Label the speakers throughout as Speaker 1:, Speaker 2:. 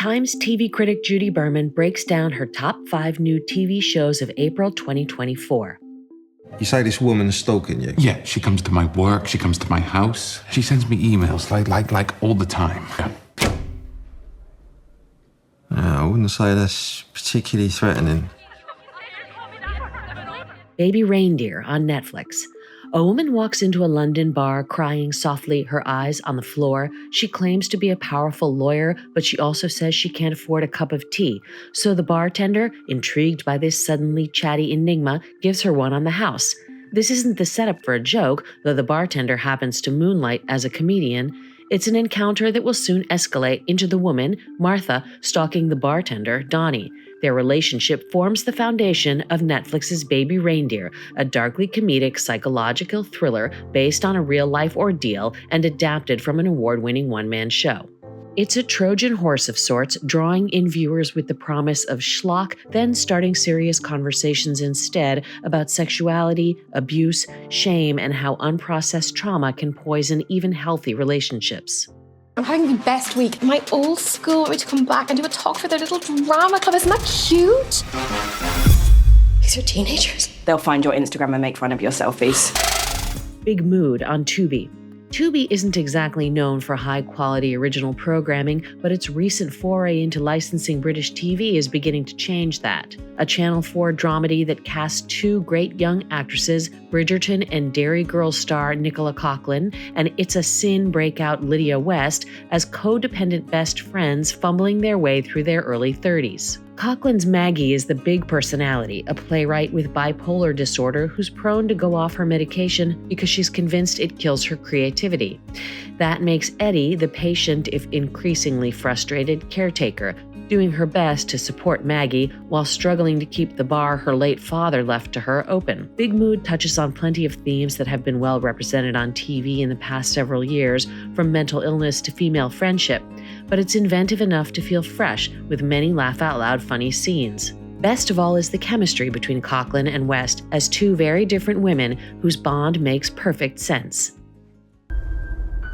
Speaker 1: Times TV critic Judy Berman breaks down her top 5 new TV shows of April 2024.
Speaker 2: You say this woman's stalking you?
Speaker 3: Yeah, she comes to my work, she comes to my house. She sends me emails like all the time.
Speaker 2: I wouldn't say that's particularly threatening.
Speaker 1: Baby Reindeer on Netflix. A woman walks into a London bar crying softly, her eyes on the floor. She claims to be a powerful lawyer, but she also says she can't afford a cup of tea. So the bartender, intrigued by this suddenly chatty enigma, gives her one on the house. This isn't the setup for a joke, though the bartender happens to moonlight as a comedian. It's an encounter that will soon escalate into the woman, Martha, stalking the bartender, Donnie. Their relationship forms the foundation of Netflix's Baby Reindeer, a darkly comedic psychological thriller based on a real-life ordeal and adapted from an award-winning one-man show. It's a Trojan horse of sorts, drawing in viewers with the promise of schlock, then starting serious conversations instead about sexuality, abuse, shame, and how unprocessed trauma can poison even healthy relationships.
Speaker 4: I'm having the best week. My old school want me to come back and do a talk for their little drama club. Isn't that cute? These are teenagers.
Speaker 5: They'll find your Instagram and make fun of your selfies.
Speaker 1: Big Mood on Tubi. Tubi isn't exactly known for high-quality original programming, but its recent foray into licensing British TV is beginning to change that. A Channel 4 dramedy that casts 2 great young actresses, Bridgerton and Derry Girls star Nicola Coughlan, and It's a Sin breakout Lydia West, as codependent best friends fumbling their way through their early 30s. Coughlan's Maggie is the big personality, a playwright with bipolar disorder who's prone to go off her medication because she's convinced it kills her creativity. That makes Eddie the patient, if increasingly frustrated, caretaker, doing her best to support Maggie while struggling to keep the bar her late father left to her open. Big Mood touches on plenty of themes that have been well represented on TV in the past several years, from mental illness to female friendship, but it's inventive enough to feel fresh, with many laugh-out-loud funny scenes. Best of all is the chemistry between Coughlan and West as 2 very different women whose bond makes perfect sense.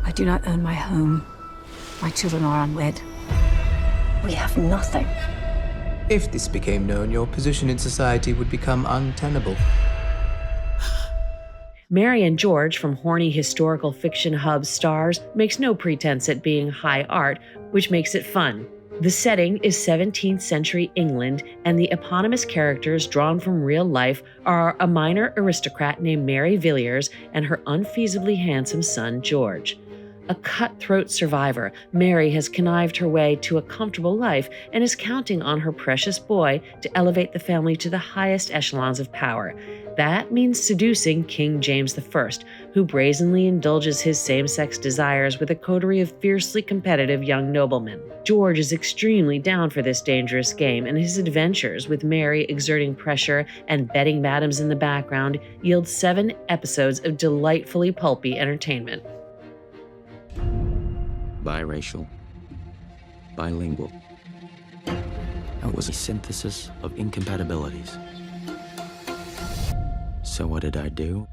Speaker 6: I do not own my home. My children are unwed.
Speaker 5: We have nothing.
Speaker 7: If this became known, your position in society would become untenable.
Speaker 1: Mary and George from horny historical fiction hub Stars makes no pretense at being high art, which makes it fun. The setting is 17th century England, and the eponymous characters drawn from real life are a minor aristocrat named Mary Villiers and her unfeasibly handsome son, George. A cutthroat survivor, Mary has connived her way to a comfortable life and is counting on her precious boy to elevate the family to the highest echelons of power. That means seducing King James I, who brazenly indulges his same-sex desires with a coterie of fiercely competitive young noblemen. George is extremely down for this dangerous game, and his adventures with Mary exerting pressure and betting madams in the background yield 7 episodes of delightfully pulpy entertainment.
Speaker 8: Biracial, bilingual. It was a synthesis of incompatibilities. So what did I do?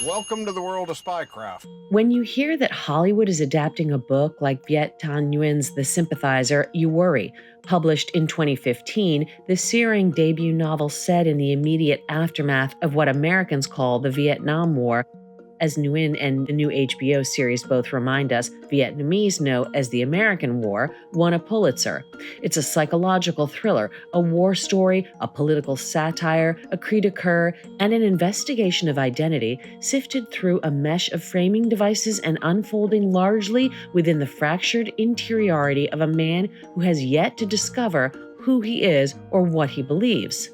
Speaker 9: Welcome to the world of spycraft.
Speaker 1: When you hear that Hollywood is adapting a book like Viet Thanh Nguyen's The Sympathizer, you worry. Published in 2015, the searing debut novel set in the immediate aftermath of what Americans call the Vietnam War. As Nguyen and the new HBO series both remind us, Vietnamese know as the American War, won a Pulitzer. It's a psychological thriller, a war story, a political satire, a cri de coeur, and an investigation of identity sifted through a mesh of framing devices and unfolding largely within the fractured interiority of a man who has yet to discover who he is or what he believes.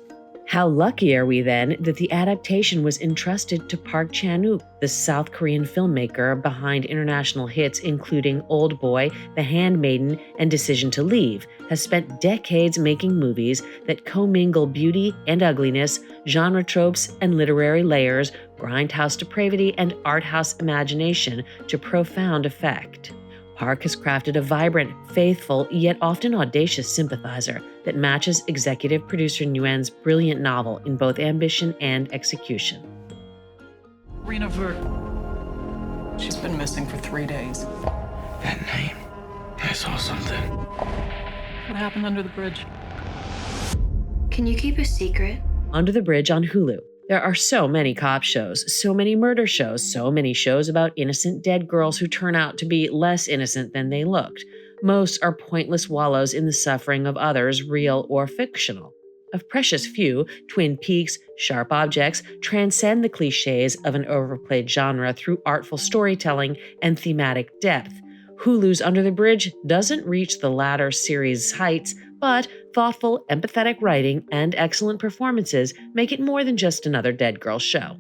Speaker 1: How lucky are we then that the adaptation was entrusted to Park Chan-wook, the South Korean filmmaker behind international hits including Old Boy, The Handmaiden, and Decision to Leave, has spent decades making movies that commingle beauty and ugliness, genre tropes and literary layers, grindhouse depravity and art house imagination to profound effect. Park has crafted a vibrant, faithful, yet often audacious sympathizer that matches executive producer Nguyen's brilliant novel in both ambition and execution.
Speaker 10: Rena Vert. She's been missing for 3 days.
Speaker 8: That name
Speaker 3: I saw something.
Speaker 10: What happened under the bridge?
Speaker 4: Can you keep a secret?
Speaker 1: Under the Bridge on Hulu. There are so many cop shows, so many murder shows, so many shows about innocent dead girls who turn out to be less innocent than they looked. Most are pointless wallows in the suffering of others, real or fictional. Of precious few, Twin Peaks, Sharp Objects transcend the cliches of an overplayed genre through artful storytelling and thematic depth. Hulu's Under the Bridge doesn't reach the latter series' heights, but thoughtful, empathetic writing and excellent performances make it more than just another dead girl show.